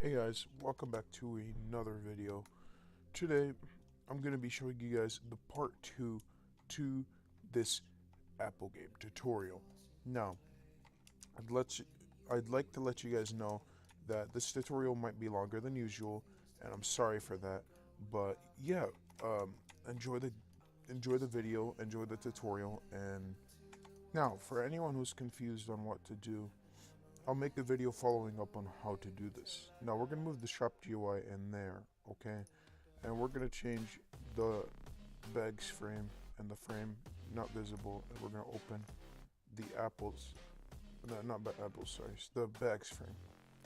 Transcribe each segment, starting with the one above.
Hey guys, welcome back to another video. Today, I'm going to be showing you guys the part 2 to this Apple game tutorial. Now, I'd like to let you guys know that this tutorial might be longer than usual, and I'm sorry for that. But yeah, enjoy the video, enjoy the tutorial, and now for anyone who's confused on what to do, I'll make a video following up on how to do this. Now we're going to move the shop GUI in there, okay? And we're going to change the bags frame and the frame not visible, and we're going to open the apples, the bags frame.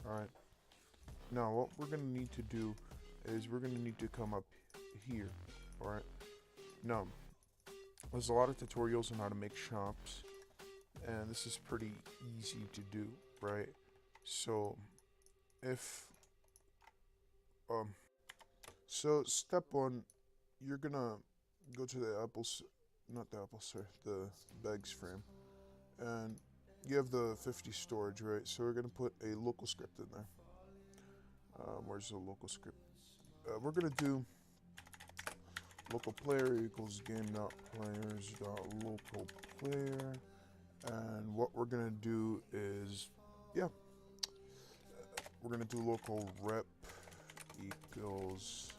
Alright, now what we're going to need to do is we're going to need to come up here, alright? Now, there's a lot of tutorials on how to make shops, and this is pretty easy to do, right? So so step one, you're gonna go to the the bags frame, and you have the 50 storage, right? So we're gonna put a local script in there. Where's the local script? We're gonna do local player equals game.players.local player. And what we're gonna do is, we're gonna do local rep equals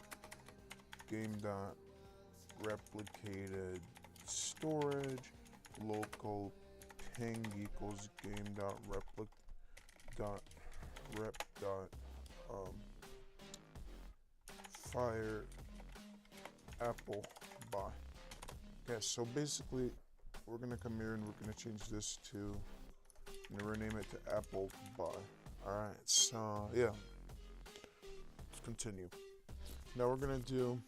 game.replicated storage, local ping equals game.rep.fire apple by. Okay, so basically we're gonna come here and we're gonna change this to, I'm gonna rename it to Apple Buy. Alright, so yeah, let's continue. Now we're gonna do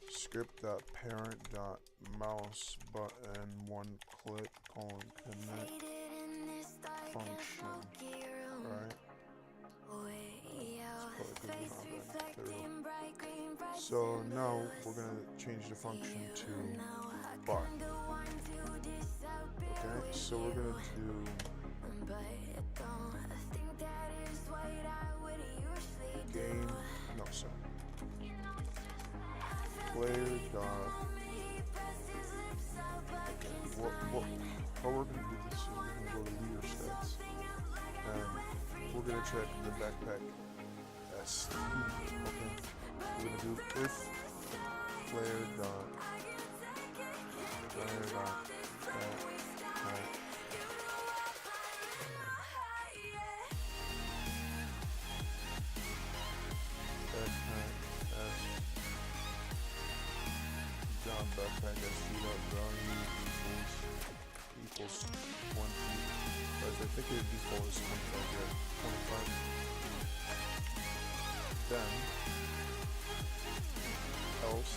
script.parent.mouse button one click connect function. Alright. So now we're going to change the function to buy. Okay, so we're going to do player dot. How we're going to do this is we're going to go to leader stats, and we're going to check the backpack ST. Okay, we're going to do if player dot backpack ST dot value equals 20. But I think it default is 25, right? 25. Then else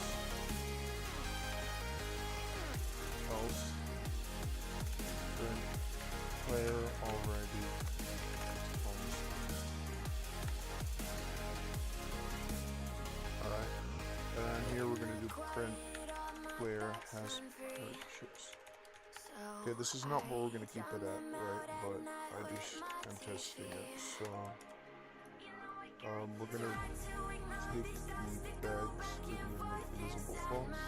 print player already alright, and here we're going to do print player has purchased. Okay, this is not what we're going to keep it at, right? But I just am testing it. So we're going to take the bags to the invisible false,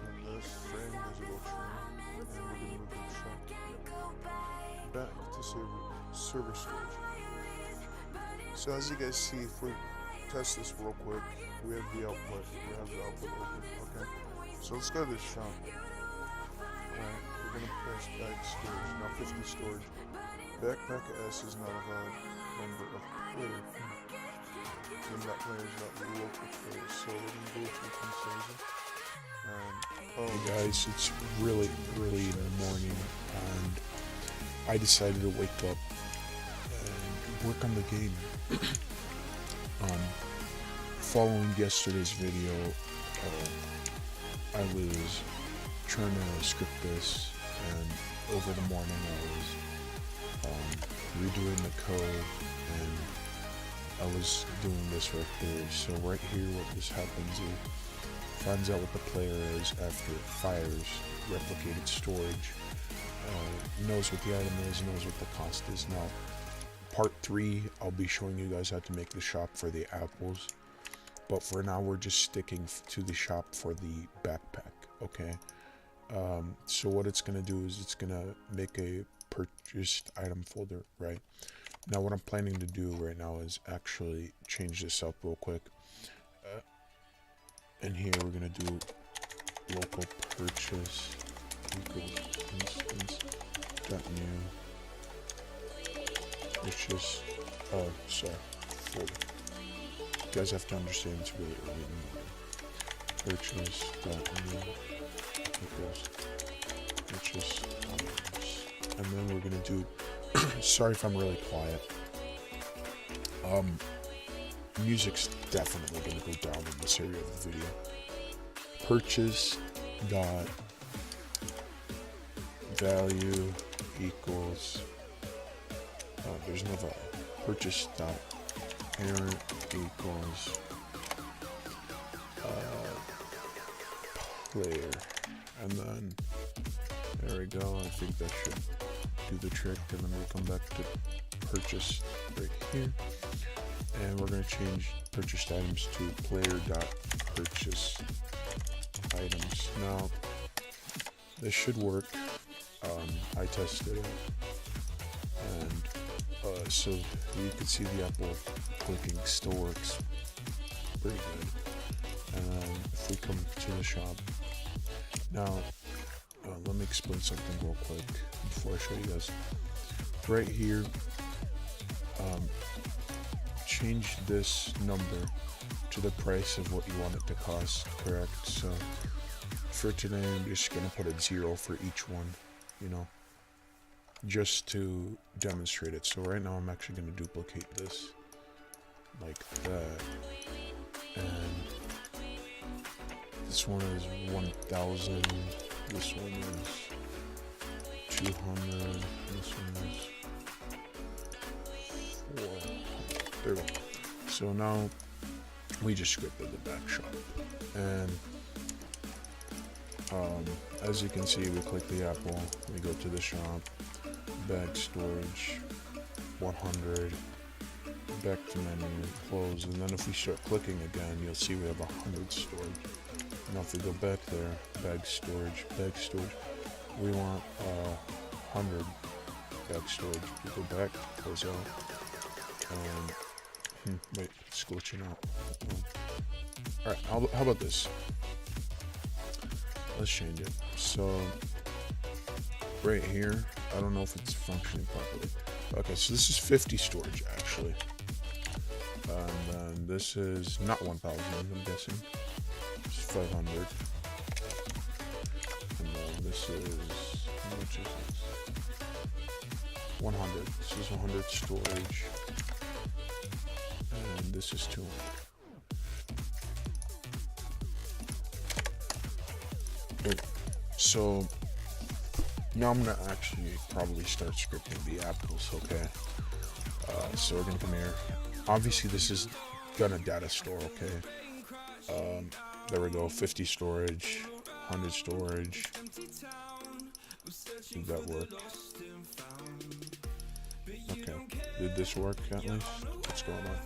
and this frame visible trim, and we're going to move the shop back to server storage. So as you guys see, if we test this real quick, we have the output. We have the output open. Okay, so let's go to this shop. Alright, we're going to press back storage. Now 50 storage. Backpack S is not a valid member of player. Game.players.local player. So we're going to go through conversion. Hey guys, it's really early in the morning, and I decided to wake up and work on the game. Following yesterday's video, I was trying to script this, and over the morning I was redoing the code, and I was doing this right here. So right here, what this happens is finds out what the player is after it fires replicated storage, knows what the item is, knows what the cost is. Now, part 3, I'll be showing you guys how to make the shop for the apples. But for now, we're just sticking to the shop for the backpack, okay? So what it's going to do is it's going to make a purchased item folder, right? Now what I'm planning to do right now is actually change this up real quick. And here we're going to do local purchase equals instance dot new purchase, folder. You guys have to understand it's really early in the morning. Purchase dot new equals purchase items. And then we're gonna do sorry if I'm really quiet. Music's definitely gonna go down in this area of the video. Purchase dot value equals there's no value. Purchase dot parent equals player, and then there we go. I think that should do the trick. And then we'll come back to purchase right here, and we're going to change purchased items to player dot purchase items. Now this should work. I tested it, and so you can see the Apple clicking still works pretty good. And if we come to the shop now, let me explain something real quick before I show you guys. Right here, change this number to the price of what you want it to cost, correct? So for today, I'm just gonna put it 0 for each one, you know, just to demonstrate it. So right now I'm actually gonna duplicate this like that, and this one is 1,000, this one is 200, this one is 400. There we go. So now we just scripted the back shop, and as you can see, we click the apple, we go to the shop, bag storage, 100, back to menu, close, and then if we start clicking again, you'll see we have 100 stored. Now if we go back there, bag storage, we want 100 bag storage. We go back, close out, and wait, it's glitching out. Alright, how about this? Let's change it. So right here, I don't know if it's functioning properly. Okay, so this is 50 storage actually, and then this is not 1,000, I'm guessing. It's 500, and then this is, how much is this? 100. This is 100 storage, and this is 200. So now I'm gonna actually probably start scripting the apples, okay? So we're gonna come here. Obviously this is gonna data store, okay? There we go, 50 storage, 100 storage. Did that work? Okay, did this work at least? What's going on?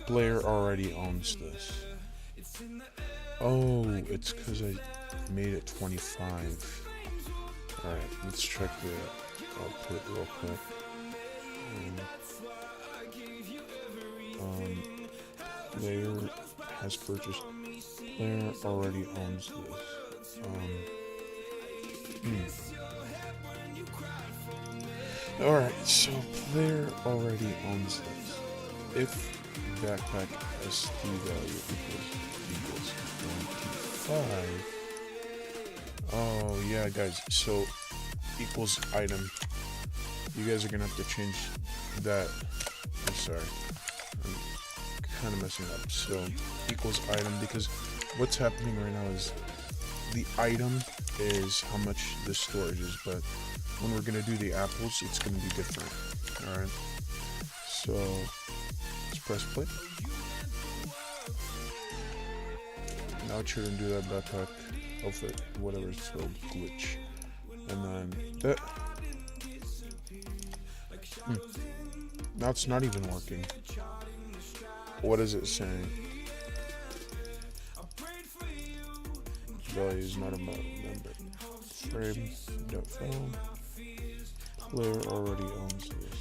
Player already owns this. Oh, it's because I made it 25. Alright, let's check the output real quick. Player has purchased. Player already owns this. Alright, so player already owns this. If backpack ST value equals 25. Oh yeah, guys, so equals item. You guys are gonna have to change that. I'm sorry, I'm kind of messing up. So equals item, because what's happening right now is the item is how much the storage is, but when we're gonna do the apples, it's gonna be different. All right, so let's press play. Now it shouldn't do that backpack outfit, whatever it's called, glitch, and then that. Now it's not even working. What is it saying? Value is not a member. Frame, don't found. Player already owns this.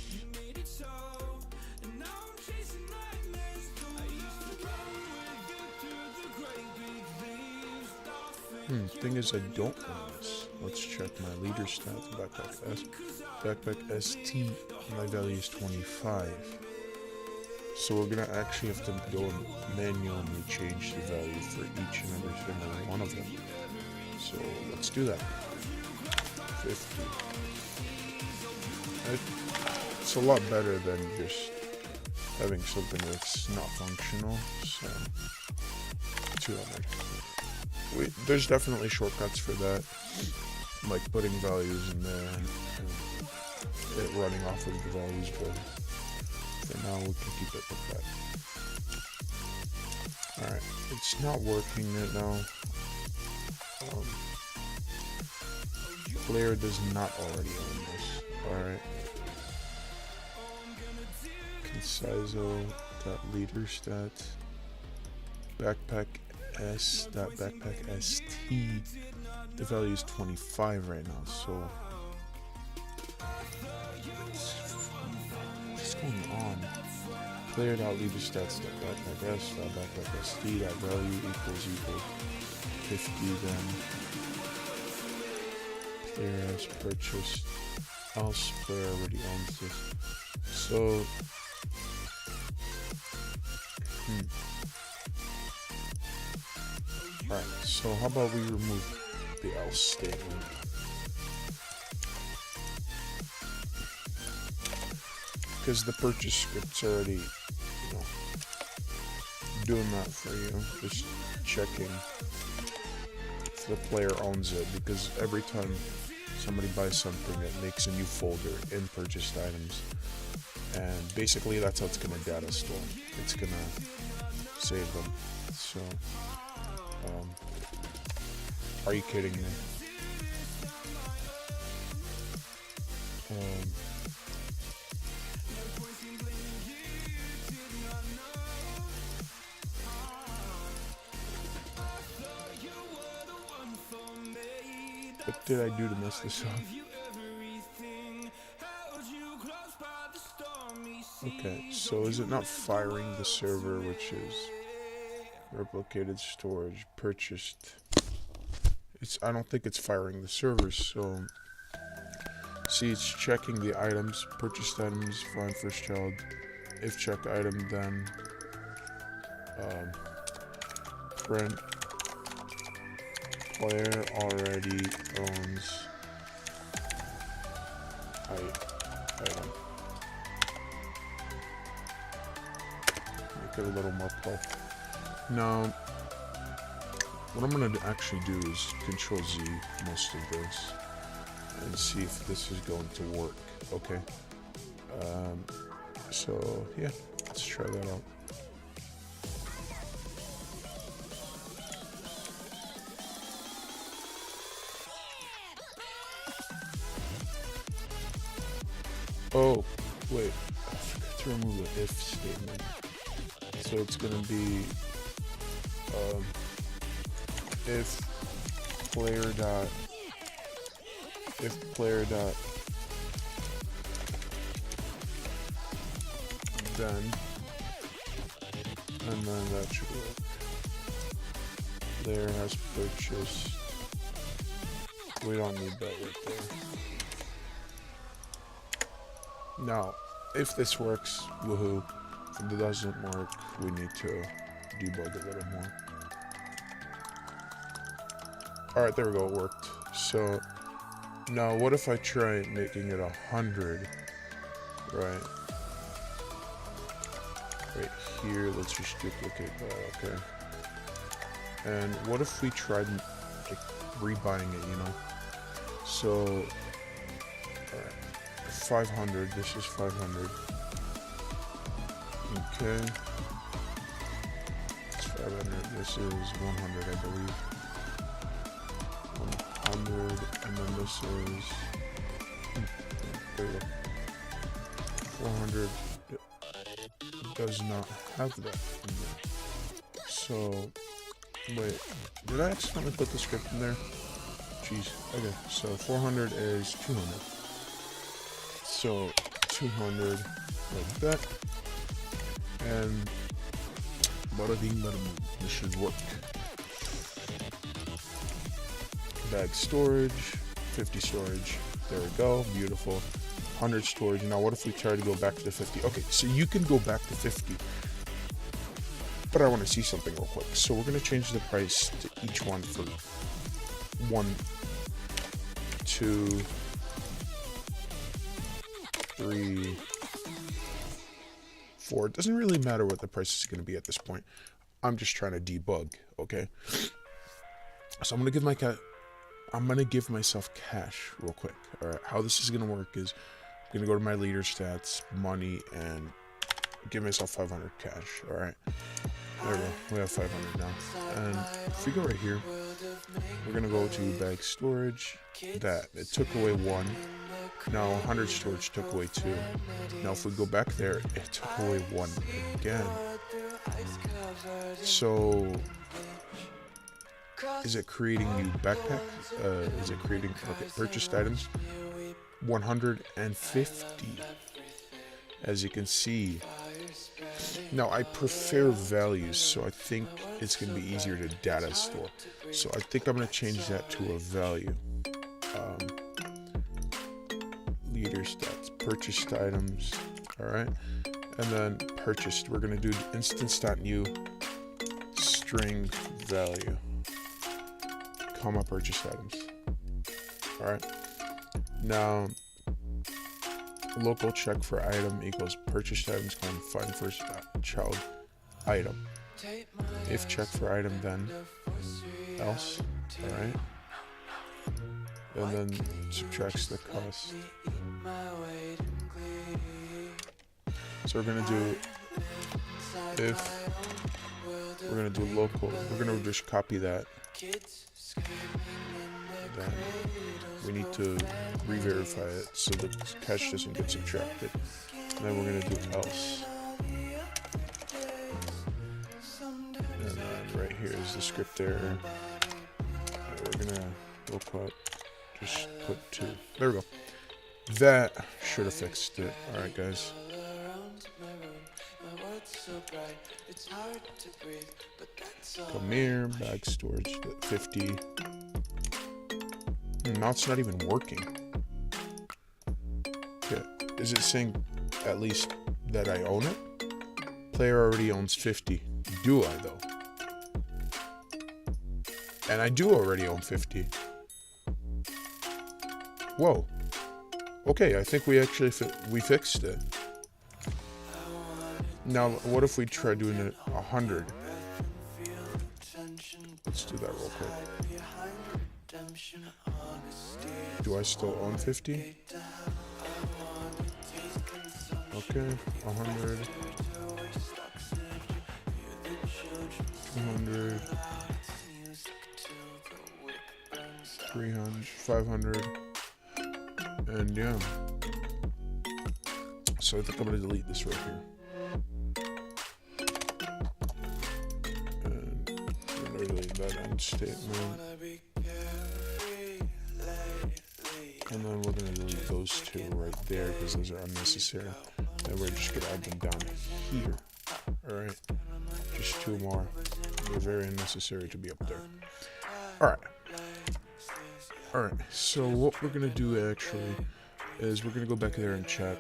Thing is, I don't own this. Let's check my leader stats. Backpack S. Backpack ST. My value is 25. So we're gonna actually have to go and manually change the value for each and every single one of them. So let's do that. 50. It's a lot better than just having something that's not functional. So 200. There's definitely shortcuts for that, like putting values in there and it running off of the values, but for now we can keep it like that. Alright, it's not working right now. Player does not already own this. Alright. Conciso.leader stats. Backpack S.backpack ST. The value is 25 right now, so what's going on? Player.leader stats.backpack S.backpack ST. That value equals 50 then. Player has purchased. Else player already owns this. So Alright, so how about we remove the else statement? Because the purchase script's already, doing that for you. Just checking if the player owns it, because every time somebody buys something, it makes a new folder in purchased items. And basically that's how it's gonna data store. It's gonna save them. So are you kidding me? What did I do to mess this up? Okay, so is it not firing the server, which is replicated storage purchased? I don't think it's firing the servers, so see, it's checking the items, purchased items, find first child. If check item, then print player already owns item. Make it a little more puff. Now, what I'm going to actually do is Control Z most of this and see if this is going to work. Okay. So yeah, let's try that out. Oh, wait, I forgot to remove the if statement. So it's gonna be if player dot then, and then that should work. Player has purchased. We don't need that right there. Now, if this works, woohoo. If it doesn't work, we need to debug a little more. Alright, there we go, it worked. So, now what if I try making it 100? Right here, let's just duplicate that, okay. And what if we tried, like, rebuying it, So, alright, 500, this is 500. Okay. It's 500, this is 100, I believe. 100, and then this is, there we go. 400, does not have that in there. So, wait, did I accidentally put the script in there? Jeez. Okay, so 400 is 200. So 200 like that. And bada bing bada boom. This should work. Bag storage, 50 storage. There we go. Beautiful. 100 storage. Now what if we try to go back to 50? Okay, so you can go back to 50. But I want to see something real quick. So we're going to change the price to each one for 1, 2, 3, 4. It doesn't really matter what the price is going to be at this point. I'm just trying to debug, okay? So I'm going to give myself cash real quick. All right, how this is going to work is I'm going to go to my leader stats, money, and give myself 500 cash. All right, there we go. We have 500 now. And if we go right here, we're going to go to bag storage. That it took away 1. Now 100 storage took away 2. Now if we go back there, it took away 1 again. So is it creating new backpack? Is it creating, okay, purchased items? 150. As you can see. Now I prefer values, so I think it's going to be easier to data store. So I think I'm going to change that to a value. Leader stats, purchased items, alright, and then purchased, we're going to do instance.new string value, comma purchased items. Alright, now local check for item equals purchased items, find first child item. If check for item, then else. Alright, and then subtracts the cost. So we're gonna do if we're gonna do local, we're gonna just copy that. Then we need to re-verify it so the cash doesn't get subtracted. And then we're gonna do else. And then right here is the script error. We're gonna just put 2. There we go. That should have fixed it. Alright, guys. Come here, bag storage, 50. Now it's not even working. Okay, is it saying at least that I own it? Player already owns 50. Do I, though? And I do already own 50. Whoa. Okay, I think we actually we fixed it. Now, what if we try doing it 100? Let's do that real quick. Do I still own 50? Okay, 100. 200. 300. 500. And yeah. So I think I'm going to delete this right here. And we're going to delete that end statement. And then we're going to delete those 2 right there because those are unnecessary. And we're just going to add them down here. Alright. Just 2 more. They're very unnecessary to be up there. Alright. Alright, so what we're going to do actually is we're going to go back there and check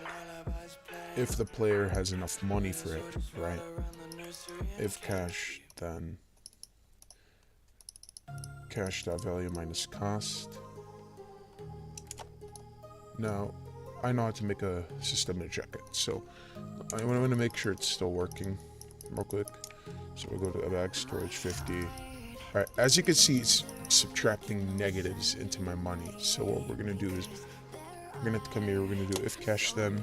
if the player has enough money for it, right? If cash, then cash.value minus cost. Now, I know how to make a system to check it, so I'm going to make sure it's still working real quick. So we'll go to bag storage 50. Alright, as you can see, it's subtracting negatives into my money. So what we're going to do is, we're going to have to come here, we're going to do if cash then,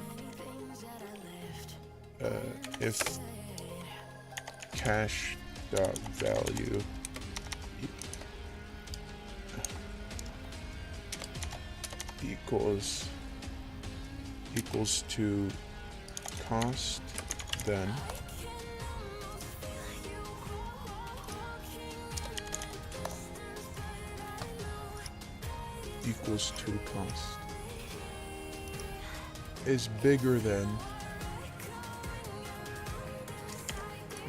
if cash dot value equals to cost, then equals to cost is bigger than,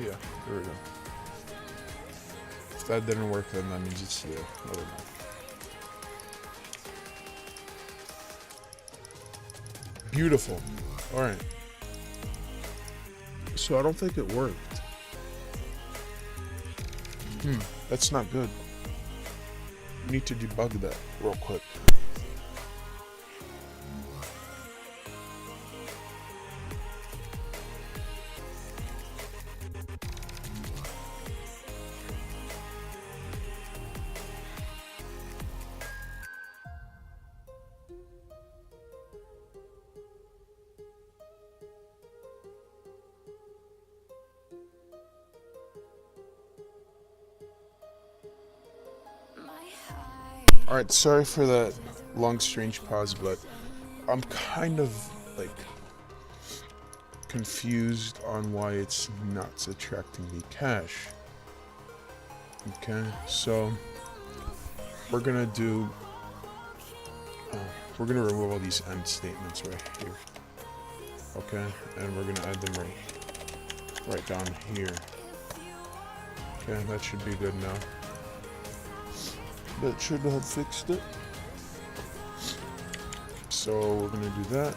yeah, there we go. If that didn't work, then that means it's there. I don't know. Beautiful. All right. So I don't think it worked. That's not good. Need to debug that real quick. Alright, sorry for that long strange pause, but I'm kind of like confused on why it's not subtracting me cash. Okay, so we're gonna do we're gonna remove all these end statements right here. Okay, and we're gonna add them right down here. Okay, that should be good now. That should have fixed it. So we're gonna do that.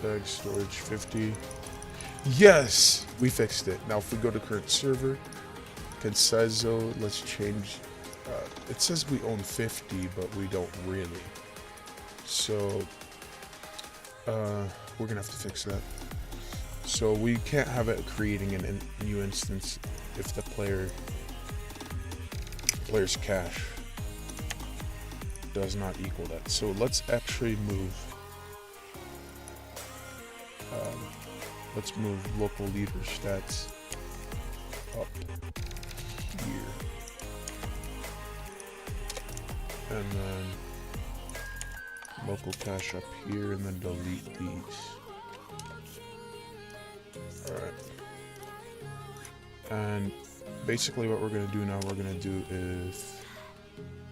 Bag storage 50. Yes, we fixed it. Now if we go to current server, Consizo, let's change. It says we own 50, but we don't really. So we're gonna have to fix that. So we can't have it creating a new instance if the player's cash does not equal that. So let's actually move. Let's move local leader stats up here, and then local cash up here, and then delete these. All right, and basically what we're going to do now, we're going to do is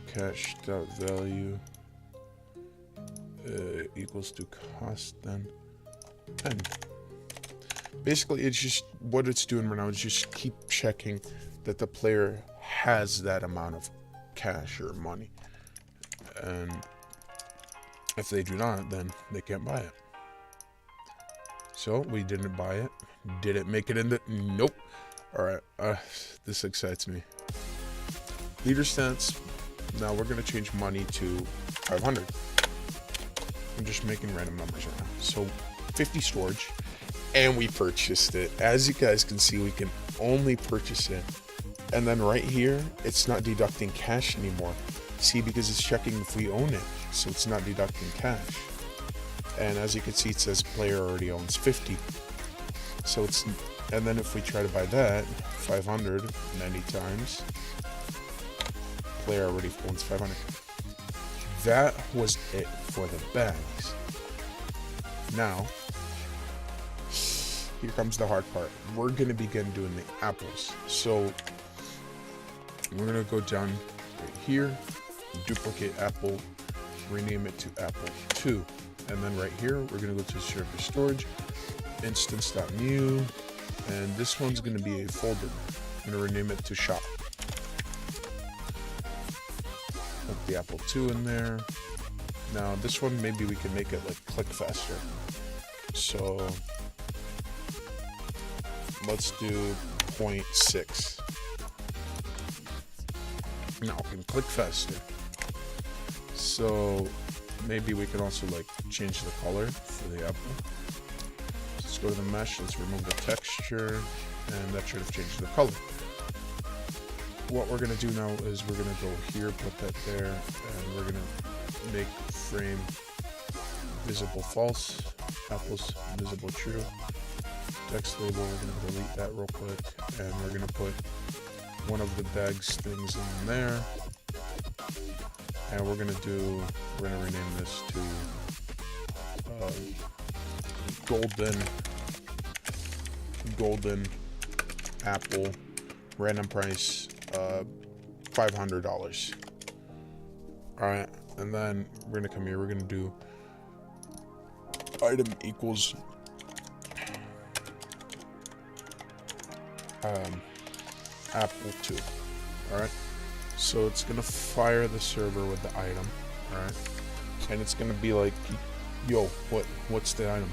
cash.value equals to cost then, and basically it's just what it's doing right now is just keep checking that the player has that amount of cash or money, and if they do not, then they can't buy it. So we didn't buy it. Did it make it in the? Nope. Alright, this excites me. Leader stats. Now we're going to change money to 500. I'm just making random numbers right now. So 50 storage, and we purchased it. As you guys can see, we can only purchase it. And then right here, it's not deducting cash anymore. See, because it's checking if we own it. So it's not deducting cash. And as you can see, it says player already owns 50. So it's, and then if we try to buy that, 500, 90 times, player already owns 500. That was it for the bags. Now, here comes the hard part. We're going to begin doing the apples. So, we're going to go down right here, duplicate apple, rename it to apple 2. And then right here, we're going to go to server storage, instance.new, and this one's going to be a folder. I'm going to rename it to shop. Put the apple 2 in there. Now this one, maybe we can make it like click faster. So let's do 0.6. Now we can click faster. So maybe we can also like change the color for the apple. Let's go to the mesh, let's remove the texture, and that should have changed the color. What we're going to do now is we're going to go here, put that there, and we're going to make frame visible false, apples visible true. Text label, we're going to delete that real quick, and we're going to put one of the bags things in there. And we're going to rename this to golden apple, random price, $500. Alright, and then we're gonna come here, we're gonna do item equals apple 2. Alright, so it's gonna fire the server with the item. Alright, and it's gonna be like, yo, what's the item?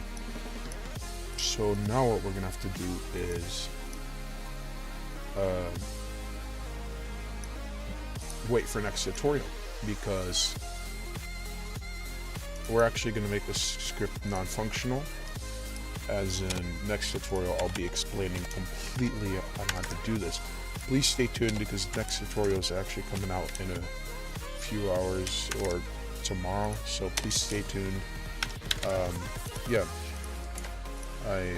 So now what we're gonna have to do is wait for next tutorial, because we're actually going to make this script non-functional, as in next tutorial I'll be explaining completely on how to do this. Please stay tuned, because next tutorial is actually coming out in a few hours or tomorrow, so please stay tuned. Yeah, I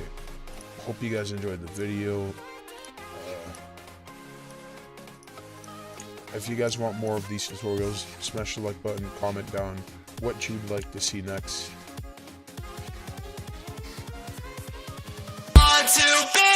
hope you guys enjoyed the video. If you guys want more of these tutorials, smash the like button, comment down what you'd like to see next. Want to be